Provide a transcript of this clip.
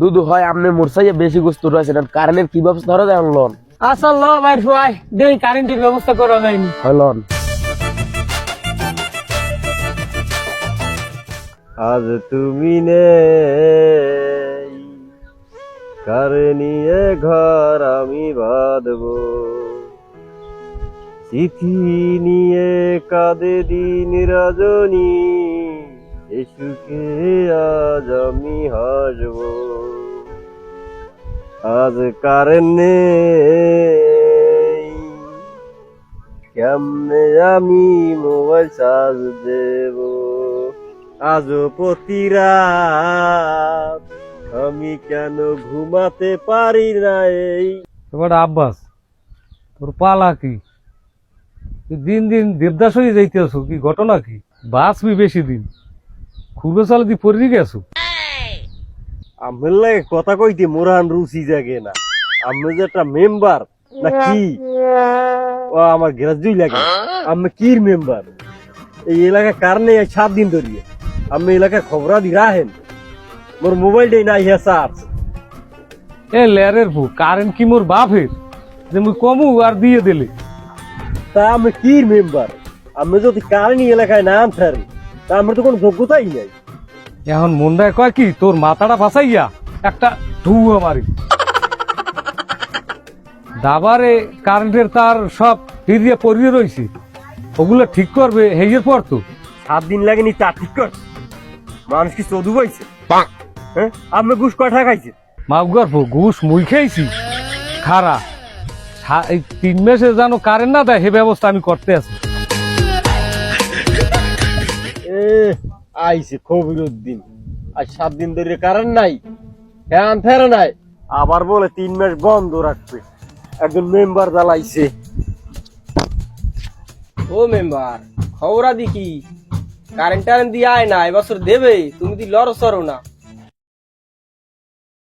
দুধ হয় আপনি মোরসাইয়ে বেশি গোস্ত রয়েছেন আর কারেন্টের কি ব্যবস্থা ধরা যায় লন আসল ল ভাই ভাই দেই কারেন্টের ব্যবস্থা করা যায়নি হয় লন। আজ তুমি নেই কারে নিয়ে ঘর আমি বাঁধবো, চিঠি নিয়ে কাঁদে দিন রজনী, এ সুখে আজ আমি হাসবো। আজ কারেন্ট নেই কেমনে আমি মোবাইল চার্জ দেব, আজও প্রতি রাত আমি কেন ঘুমাতে পারি না। এই এবার আব্বাস তোর পালা কি? তুই দিন দিন দেবদাস হয়ে যাইতেছ, কি ঘটনা কি? বাঁচবি বেশি দিন, খুবই চাল দি পড়ি গেছো। আমার লাগে কথা কইতে মোরান রুচি জাগে না। আমি যে একটা মেম্বার না কি, ও আমার গ্রাজুই লাগে। আমি কির মেম্বার এই এলাকা কারণে 7 দিন ধরিয়ে আমি এলাকার খবরাদি রাহেন, মোর মোবাইলটাই নাই হে চার্জ। এ লেরের ভু কারেন্ট কি মোর বাপের যে মুই কমু আর দিয়ে দিলে? তা আমি কির মেম্বার? আমি যদি কারণই এলাকায় না আনতারি তা আমার তো কোনো যোগ্যতাই নাই। এখন মন্ডায় কয় কি তোর মাথাটা ফাঁসাইয়া একটা ধুয়া মারি। দাবারে কারেন্টের তার সব ফিরিয়ে পড়িয়ে রয়েছে, ওগুলো ঠিক করবে হেয়ের পর তো 7 দিন লাগেনি তা ঠিক কর। মানুষ কি চদু পাইছে? হ্যাঁ আমি ঘুষ কয়টা খাইছে? মাফ গর্ভ ঘুষ মুই খেয়েছি খারা। এই 3 মাসে যেন কারেন্ট না দেয় সে ব্যবস্থা আমি করতে আছি। এ আইছে কবিরুর দিন, আর 7 দিন ধরে কারেন্ট নাই, ফ্যান ফেরে নাই, আবার বলে 3 মাস বন্ধ রাখবে। একজন মেম্বার জ্বালাইছে। ও মেম্বার খবরা দি কি কারেন্ট টারেন্ট দিয়ে আয় না এবছর দেবে, তুমি দি লড় সরো না।